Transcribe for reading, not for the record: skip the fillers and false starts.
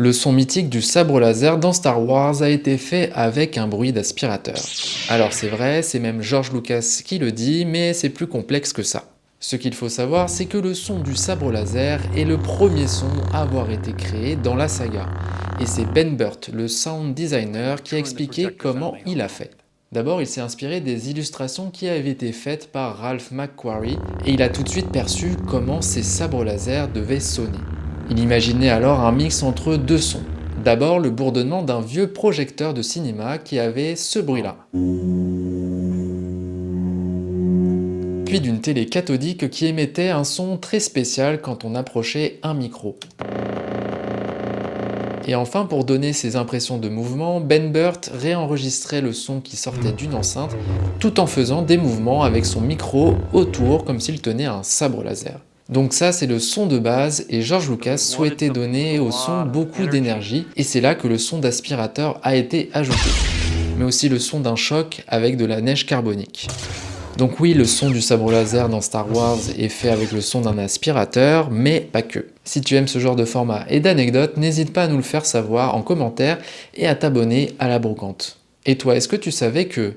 Le son mythique du sabre laser dans Star Wars a été fait avec un bruit d'aspirateur. Alors c'est vrai, c'est même George Lucas qui le dit, mais c'est plus complexe que ça. Ce qu'il faut savoir, c'est que le son du sabre laser est le premier son à avoir été créé dans la saga. Et c'est Ben Burtt, le sound designer, qui a expliqué comment il a fait. D'abord, il s'est inspiré des illustrations qui avaient été faites par Ralph McQuarrie et il a tout de suite perçu comment ces sabres laser devaient sonner. Il imaginait alors un mix entre deux sons. D'abord, le bourdonnement d'un vieux projecteur de cinéma qui avait ce bruit-là. Puis d'une télé cathodique qui émettait un son très spécial quand on approchait un micro. Et enfin, pour donner ses impressions de mouvement, Ben Burtt réenregistrait le son qui sortait d'une enceinte tout en faisant des mouvements avec son micro autour comme s'il tenait un sabre laser. Donc ça, c'est le son de base et George Lucas souhaitait donner au son beaucoup d'énergie et c'est là que le son d'aspirateur a été ajouté. Mais aussi le son d'un choc avec de la neige carbonique. Donc oui, le son du sabre laser dans Star Wars est fait avec le son d'un aspirateur, mais pas que. Si tu aimes ce genre de format et d'anecdotes, n'hésite pas à nous le faire savoir en commentaire et à t'abonner à la brocante. Et toi, est-ce que tu savais que